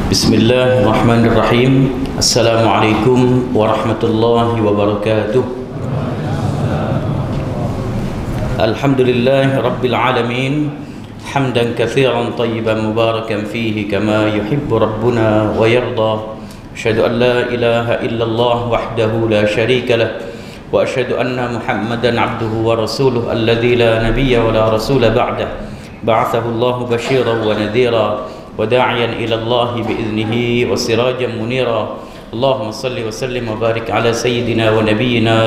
Bismillahirrahmanirrahim. Assalamualaikum warahmatullahi wabarakatuh. Alhamdulillahi rabbil alamin. Hamdan katsiran tayyiban mubarakan fihi kama yuhibbu rabbuna wa yarda. Asyhadu an la ilaha illallah wahdahu la syarika lah wa asyhadu anna Muhammadan abduhu wa rasuluh alladzi la nabiyya wa la rasula ba'dah. Ba'athahu Allahu basyiran wa nadhira وداعيا إلى الله بإذنه وسراجا منيرا. اللهم صل وسلم وبارك على سيدنا ونبينا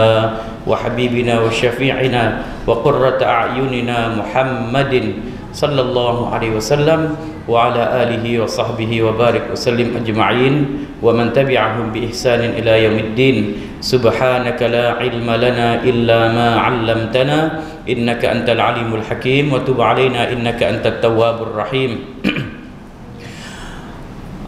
وحبيبنا وشفيعنا وقرة أعيننا محمد صلى الله عليه وسلم وعلى آله وصحبه وبارك وسلم أجمعين ومن تبعهم بإحسان إلى يوم الدين. سبحانك لا علم لنا إلا ما علمتنا إنك أنت العليم الحكيم وتب علينا إنك أنت التواب الرحيم.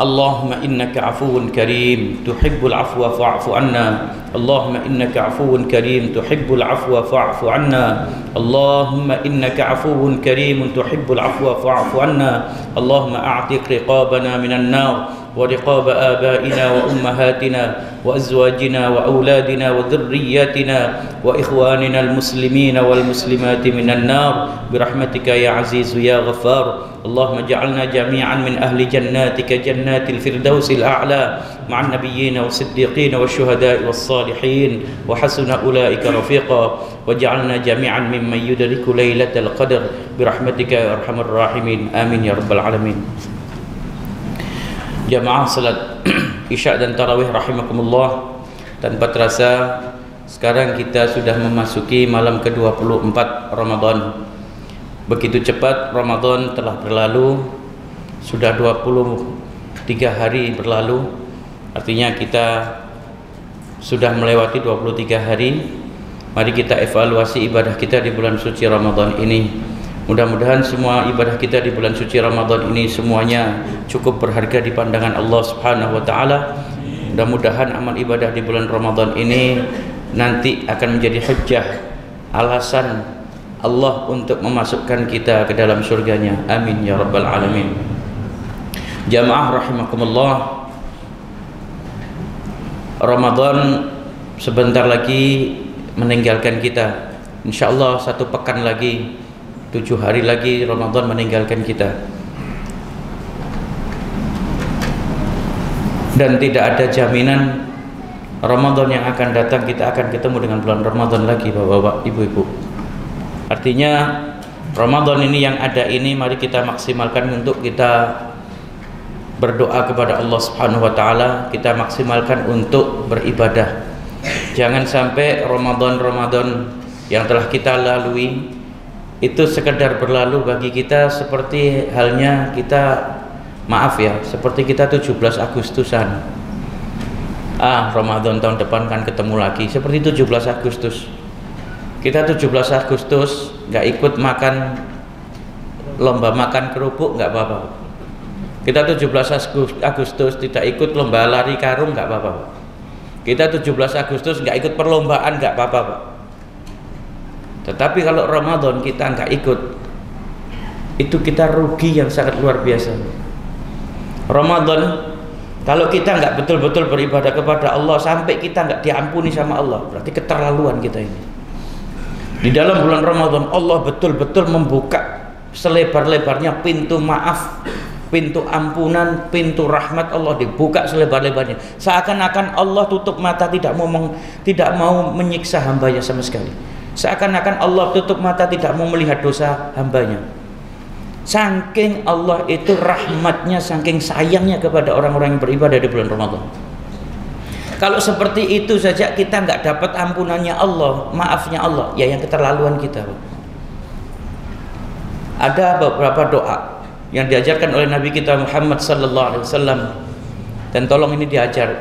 اللهم إنك عفو كريم تحب العفو فاعف عنا. اللهم إنك عفو كريم تحب العفو فاعف عنا. اللهم إنك عفو كريم تحب العفو فاعف عنا. اللهم أعتق رقابنا من النار ورقاب آبائنا وأمهاتنا وأزواجنا وأولادنا وذرياتنا وإخواننا المسلمين والمسلمات من النار برحمتك يا عزيز يا غفار. اللهم اجعلنا جميعا من أهل جناتك جنات الفردوس الأعلى مع النبيين والصديقين والشهداء والصالحين وحسن أولئك رفيقا. واجعلنا جميعا ممن يدرك ليلة القدر برحمتك يا أرحم الراحمين. آمين يا رب العالمين. Jamaah salat Isya dan Tarawih rahimakumullah. Tanpa terasa sekarang kita sudah memasuki malam ke-24 Ramadan. Begitu cepat Ramadan telah berlalu. Sudah 23 hari berlalu. Artinya kita sudah melewati 23 hari. Mari kita evaluasi ibadah kita di bulan suci Ramadan ini. Mudah-mudahan semua ibadah kita di bulan suci Ramadan ini semuanya cukup berharga di pandangan Allah Subhanahu wa taala. Mudah-mudahan amal ibadah di bulan Ramadan ini nanti akan menjadi hujjah, alasan Allah untuk memasukkan kita ke dalam surganya. Amin ya rabbal alamin. Jamaah rahimakumullah. Ramadan sebentar lagi meninggalkan kita. Insyaallah 1 pekan lagi, 7 hari lagi Ramadan meninggalkan kita. Dan tidak ada jaminan Ramadan yang akan datang kita akan ketemu dengan bulan Ramadan lagi, Bapak-bapak, Ibu-ibu. Artinya Ramadan ini yang ada ini mari kita maksimalkan untuk kita berdoa kepada Allah Subhanahu wa taala, kita maksimalkan untuk beribadah. Jangan sampai Ramadan yang telah kita lalui itu sekedar berlalu bagi kita seperti halnya kita, maaf ya, seperti kita 17 Agustusan. Ramadan tahun depan kan ketemu lagi. Seperti 17 Agustus. Kita 17 Agustus nggak ikut makan lomba makan kerupuk nggak apa-apa. Kita 17 Agustus tidak ikut lomba lari karung nggak apa-apa. Kita 17 Agustus nggak ikut perlombaan nggak apa-apa, Pak. Tetapi kalau Ramadan kita nggak ikut, itu kita rugi yang sangat luar biasa. Ramadan kalau kita nggak betul-betul beribadah kepada Allah sampai kita nggak diampuni sama Allah, berarti keterlaluan kita ini. Di dalam bulan Ramadan Allah betul-betul membuka selebar-lebarnya pintu maaf, pintu ampunan, pintu rahmat Allah dibuka selebar-lebarnya. Seakan-akan Allah tutup mata, tidak mau menyiksa hambanya sama sekali. Seakan-akan Allah tutup mata, tidak mau melihat dosa hambanya. Saking Allah itu rahmatnya, saking sayangnya kepada orang-orang yang beribadah di bulan Ramadan. Kalau seperti itu saja kita nggak dapat ampunannya Allah, maafnya Allah, ya yang keterlaluan kita. Ada beberapa doa yang diajarkan oleh Nabi kita Muhammad sallallahu alaihi wasallam, dan tolong ini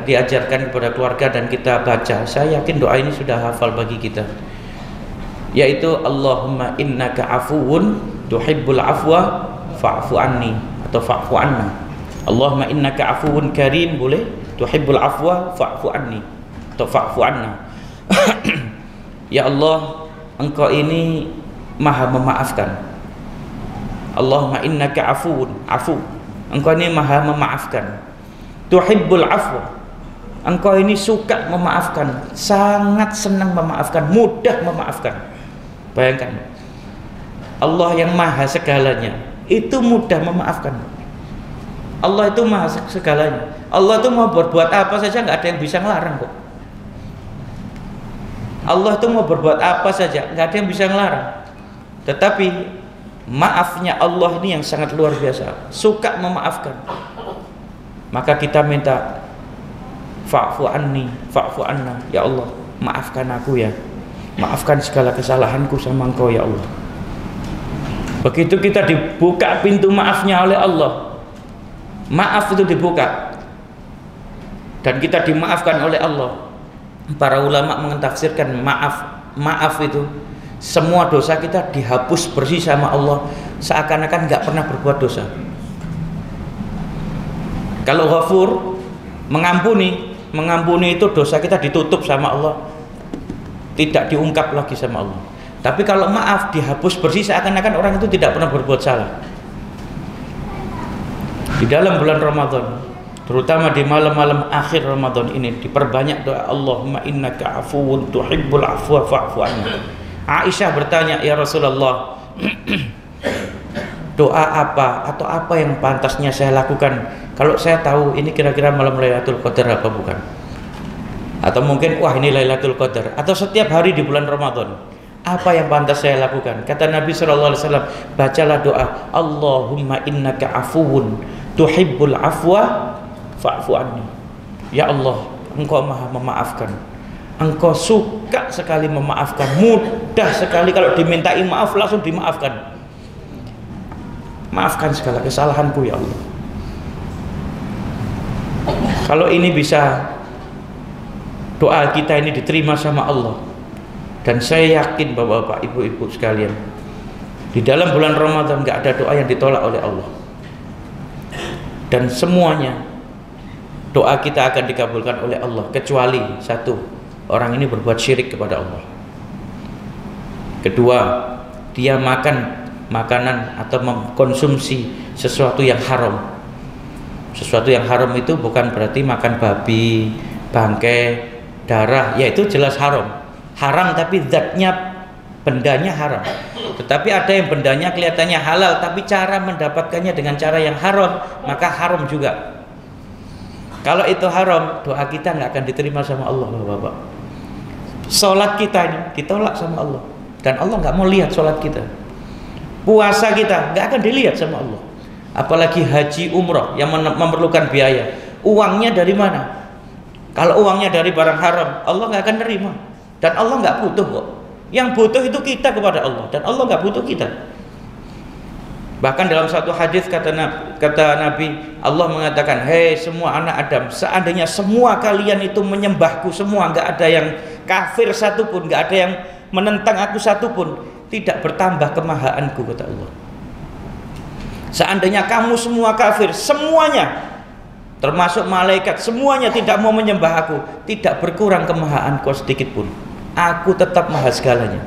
diajarkan kepada keluarga dan kita baca. Saya yakin doa ini sudah hafal bagi kita, yaitu Allahumma innaka afuwun tuhibbul afwa fa'fu anni atau fa'fu anna. Allahumma innaka afuwun karim, boleh, tuhibbul afwa fa'fu anni atau fa'fu anna. Ya Allah, Engkau ini Maha memaafkan. Allahumma innaka afuwun, afu, Engkau ini Maha memaafkan. tuhibbul afwa. Engkau ini suka memaafkan, sangat senang memaafkan, mudah memaafkan. Bayangkan, Allah yang maha segalanya itu mudah memaafkan. Allah itu maha segalanya. Allah itu mau berbuat apa saja nggak ada yang bisa ngelarang kok. Allah itu mau berbuat apa saja nggak ada yang bisa ngelarang. Tetapi maafnya Allah ini yang sangat luar biasa, suka memaafkan. Maka kita minta fa'fu anni, fa'fu anna, ya Allah, maafkan aku ya, maafkan segala kesalahanku sama Engkau ya Allah. Begitu kita dibuka pintu maafnya oleh Allah, maaf itu dibuka dan kita dimaafkan oleh Allah. Para ulama mentafsirkan maaf itu semua dosa kita dihapus bersih sama Allah, seakan-akan nggak pernah berbuat dosa. Kalau ghafur, mengampuni itu dosa kita ditutup sama Allah, tidak diungkap lagi sama Allah. Tapi kalau maaf dihapus bersih, seakan-akan orang itu tidak pernah berbuat salah. Di dalam bulan Ramadan, terutama di malam-malam akhir Ramadan ini, diperbanyak doa Allahumma innaka afuwun tuhibbul afwa fa'fu anna. Aisyah bertanya, ya Rasulullah, doa apa atau apa yang pantasnya saya lakukan kalau saya tahu ini kira-kira malam Lailatul Qadar apa bukan? Atau mungkin wah ini Lailatul Qadar, atau setiap hari di bulan Ramadan, apa yang pantas saya lakukan? Kata Nabi SAW, bacalah doa Allahumma innaka afuwun tuhibbul afwa fa'fu anni. Ya Allah, Engkau maha memaafkan, Engkau suka sekali memaafkan, mudah sekali kalau dimintai maaf langsung dimaafkan. Maafkan segala kesalahanku ya Allah. Kalau ini bisa, doa kita ini diterima sama Allah. Dan saya yakin bapak-bapak, ibu-ibu sekalian, di dalam bulan Ramadan gak ada doa yang ditolak oleh Allah. Dan semuanya doa kita akan dikabulkan oleh Allah, kecuali satu, orang ini berbuat syirik kepada Allah. Kedua, dia makan makanan atau mengkonsumsi sesuatu yang haram. Sesuatu yang haram itu bukan berarti makan babi, bangkai, darah, ya itu jelas haram. Haram tapi zatnya, bendanya haram. Tetapi ada yang bendanya kelihatannya halal tapi cara mendapatkannya dengan cara yang haram, maka haram juga. Kalau itu haram, doa kita nggak akan diterima sama Allah, Bapak. Sholat kita ini ditolak sama Allah, dan Allah nggak mau lihat sholat kita. Puasa kita nggak akan dilihat sama Allah. Apalagi haji umroh yang memerlukan biaya. Uangnya dari mana? Kalau uangnya dari barang haram, Allah nggak akan nerima. Dan Allah nggak butuh kok. Yang butuh itu kita kepada Allah, dan Allah nggak butuh kita. Bahkan dalam satu hadis kata Nabi, Allah mengatakan, hei semua anak Adam, seandainya semua kalian itu menyembahku semua, nggak ada yang kafir satupun, nggak ada yang menentang aku satupun, tidak bertambah kemahaanku, kata Allah. Seandainya kamu semua kafir, semuanya termasuk malaikat, semuanya tidak mau menyembah aku, tidak berkurang kemahaanku sedikit pun. Aku tetap maha segalanya.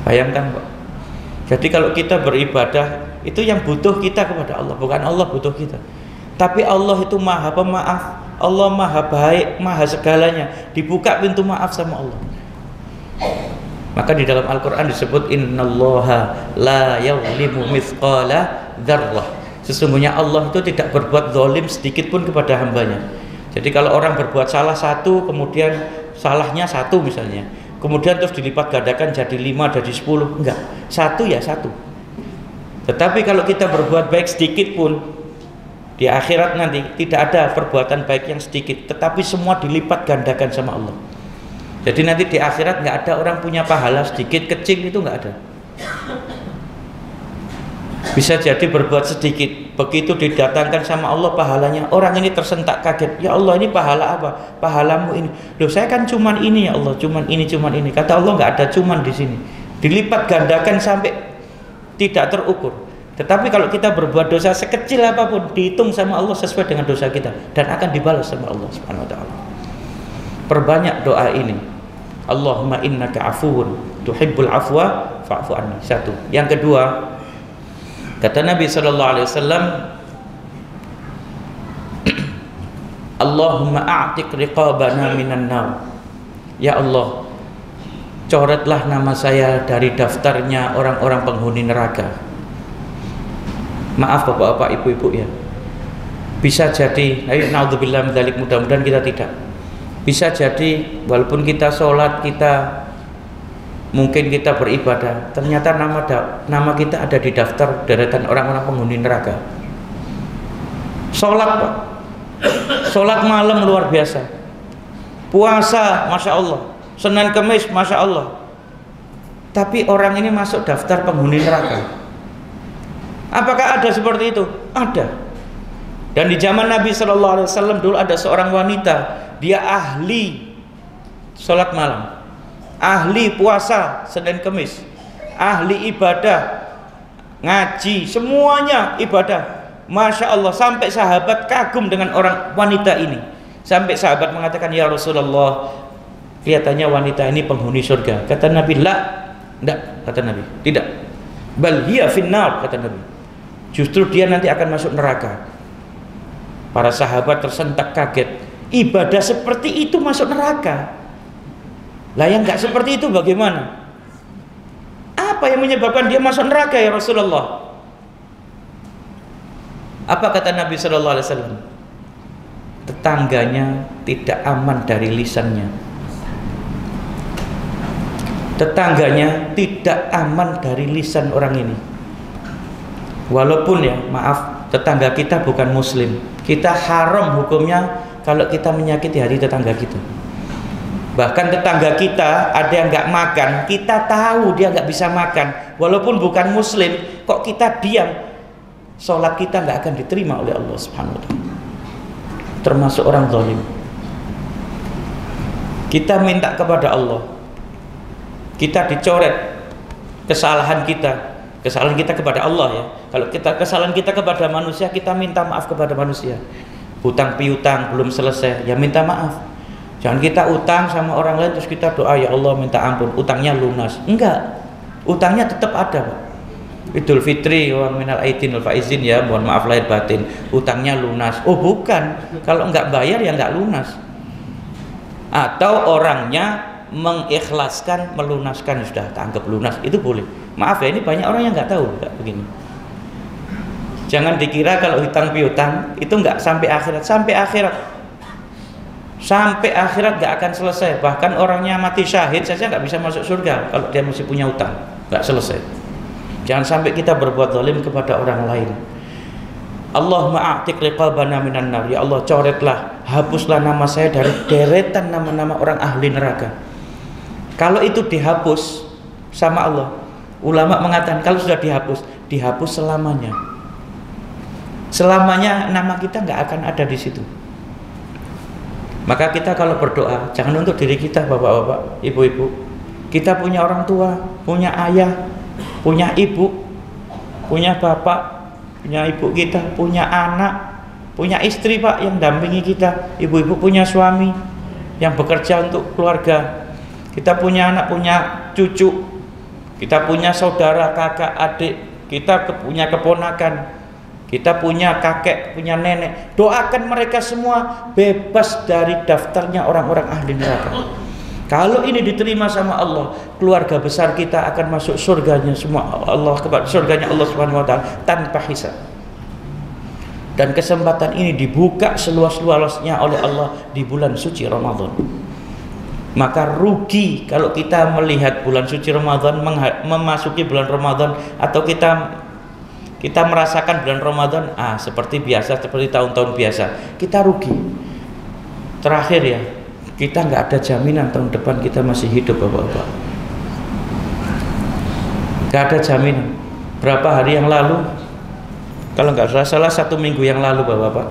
Bayangkan Pak. Jadi kalau kita beribadah, itu yang butuh kita kepada Allah, bukan Allah butuh kita. Tapi Allah itu maha pemaaf, Allah maha baik, maha segalanya. Dibuka pintu maaf sama Allah. Maka di dalam Al-Quran disebut innallaha la yadhlimu mithqala dzarrah. Sesungguhnya Allah itu tidak berbuat zalim sedikit pun kepada hambanya. Jadi kalau orang berbuat salah satu, kemudian salahnya satu misalnya, kemudian terus dilipat gandakan jadi 5, jadi 10, enggak, satu ya satu. Tetapi kalau kita berbuat baik sedikit pun, di akhirat nanti tidak ada perbuatan baik yang sedikit, tetapi semua dilipat gandakan sama Allah. Jadi nanti di akhirat nggak ada orang punya pahala sedikit kecil, itu nggak ada. Bisa jadi berbuat sedikit, begitu didatangkan sama Allah pahalanya, orang ini tersentak kaget, ya Allah ini pahala apa? Pahalamu ini. Loh saya kan cuman ini ya Allah, cuman ini. Kata Allah nggak ada cuman di sini. Dilipat gandakan sampai tidak terukur. Tetapi kalau kita berbuat dosa sekecil apapun, dihitung sama Allah sesuai dengan dosa kita dan akan dibalas sama Allah Subhanahu wa taala. Perbanyak doa ini. Allahumma innaka afuwun tuhibbul afwa fa'fu anni. Satu. Yang kedua, kata Nabi sallallahu alaihi wasallam, Allahumma a'tiq riqabana minan nar. Ya Allah, coretlah nama saya dari daftarnya orang-orang penghuni neraka. Maaf bapak-bapak, ibu-ibu ya, bisa jadi, naudzubillah min dzalik, mudah-mudahan kita tidak. Bisa jadi walaupun kita sholat, mungkin kita beribadah, ternyata nama kita ada di daftar deretan orang-orang penghuni neraka. Sholat Pak, sholat malam luar biasa, puasa Masya Allah, Senin Kemis Masya Allah, tapi orang ini masuk daftar penghuni neraka. Apakah ada seperti itu? Ada. Dan di zaman Nabi Shallallahu Alaihi Wasallam dulu ada seorang wanita, dia ahli sholat malam, ahli puasa Senin Kemis, ahli ibadah, ngaji, semuanya ibadah. Masya Allah, sampai sahabat kagum dengan orang wanita ini. Sampai sahabat mengatakan, ya Rasulullah, kelihatannya wanita ini penghuni surga. Kata Nabi, tidak, kata Nabi, tidak. Bal hiya finnar, kata Nabi. Justru dia nanti akan masuk neraka. Para sahabat tersentak kaget. Ibadah seperti itu masuk neraka. Lah yang nggak seperti itu bagaimana? Apa yang menyebabkan dia masuk neraka ya Rasulullah? Apa kata Nabi Shallallahu Alaihi Wasallam? Tetangganya tidak aman dari lisannya. Tetangganya tidak aman dari lisan orang ini. Walaupun ya maaf, tetangga kita bukan muslim, kita haram hukumnya kalau kita menyakiti hati tetangga kita. Bahkan tetangga kita ada yang nggak makan, kita tahu dia nggak bisa makan, walaupun bukan muslim, kok kita diam, sholat kita nggak akan diterima oleh Allah Subhanahu wa Ta'ala. Termasuk orang zalim. Kita minta kepada Allah, kita dicoret kesalahan kita kepada Allah ya. Kalau kesalahan kita kepada manusia, kita minta maaf kepada manusia. Hutang piutang belum selesai, ya minta maaf. Jangan kita utang sama orang lain terus kita doa, ya Allah minta ampun, utangnya lunas. Enggak, utangnya tetap ada Pak. Idul Fitri wa minal aidin wal faizin, ya mohon maaf lahir batin, utangnya lunas. Oh bukan, kalau enggak bayar ya enggak lunas. Atau orangnya mengikhlaskan, melunaskan, sudah tanggap lunas, itu boleh. Maaf ya, ini banyak orang yang nggak tahu enggak begini. Jangan dikira kalau hutang piutang itu nggak sampai akhirat. Sampai akhirat nggak akan selesai. Bahkan orangnya mati syahid saja nggak bisa masuk surga kalau dia masih punya hutang, nggak selesai. Jangan sampai kita berbuat zalim kepada orang lain. Allahumma a'tiq riqabana minan nar. Ya Allah, coretlah, hapuslah nama saya dari deretan nama-nama orang ahli neraka. Kalau itu dihapus sama Allah, ulama mengatakan kalau sudah dihapus selamanya. Selamanya nama kita nggak akan ada di situ. Maka kita kalau berdoa jangan untuk diri kita, bapak-bapak, ibu-ibu. Kita punya orang tua, punya ayah, punya ibu, punya bapak, punya ibu kita, punya anak, punya istri Pak yang dampingi kita. Ibu-ibu punya suami yang bekerja untuk keluarga. Kita punya anak, punya cucu. Kita punya saudara, kakak, adik. Kita punya keponakan. Kita punya kakek, punya nenek. Doakan mereka semua bebas dari daftarnya orang-orang ahli neraka. Kalau ini diterima sama Allah, keluarga besar kita akan masuk surganya semua Allah, surganya Allah Subhanahu wa Ta'ala tanpa hisab. Dan kesempatan ini dibuka seluas-luasnya oleh Allah di bulan suci Ramadan. Maka rugi kalau kita melihat bulan suci Ramadan, memasuki bulan Ramadan, atau kita merasakan bulan Ramadan seperti biasa, seperti tahun-tahun biasa, kita rugi. Terakhir ya, kita nggak ada jaminan tahun depan kita masih hidup, bapak-bapak. Nggak ada jaminan. Berapa hari yang lalu, kalau nggak salah 1 minggu yang lalu, bapak-bapak,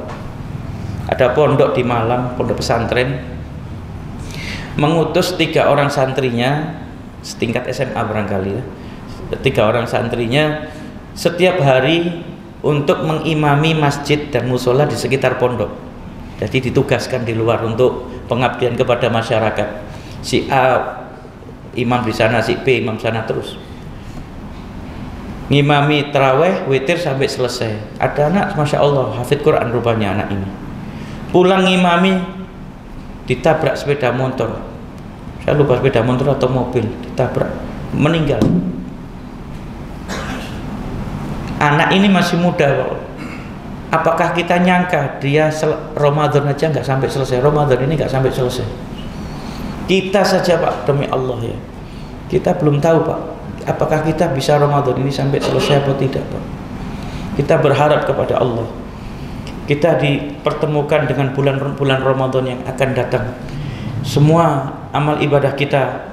ada pondok di Malang, pondok pesantren, mengutus 3 orang santrinya, setingkat SMA barangkali ya, 3 orang santrinya setiap hari untuk mengimami masjid dan musola di sekitar pondok. Jadi ditugaskan di luar untuk pengabdian kepada masyarakat. Si A imam di sana, si B imam sana, terus ngimami taraweh, witir sampai selesai. Ada anak, masya Allah, hafid Quran rupanya anak ini. pulang ngimami ditabrak sepeda motor, saya lupa sepeda motor atau mobil, ditabrak, meninggal. Anak ini masih muda kok. Apakah kita nyangka dia Ramadan aja nggak sampai selesai, Ramadan ini nggak sampai selesai? Kita saja Pak, demi Allah ya, kita belum tahu Pak, apakah kita bisa Ramadan ini sampai selesai atau tidak Pak. Kita berharap kepada Allah, kita dipertemukan dengan bulan-bulan Ramadan yang akan datang. Semua amal ibadah kita,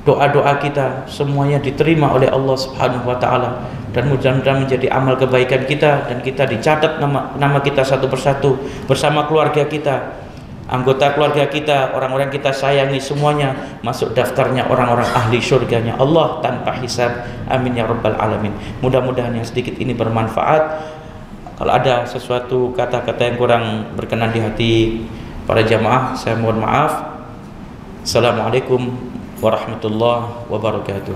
doa-doa kita, semuanya diterima oleh Allah Subhanahu wa Ta'ala, dan mudah-mudahan menjadi amal kebaikan kita, dan kita dicatat nama kita satu persatu bersama keluarga kita, anggota keluarga kita, orang-orang kita sayangi, semuanya masuk daftarnya orang-orang ahli surganya Allah tanpa hisab. Amin ya rabbal alamin. Mudah-mudahan yang sedikit ini bermanfaat. Kalau ada sesuatu kata-kata yang kurang berkenan di hati para jamaah, saya mohon maaf. Assalamualaikum warahmatullahi wabarakatuh.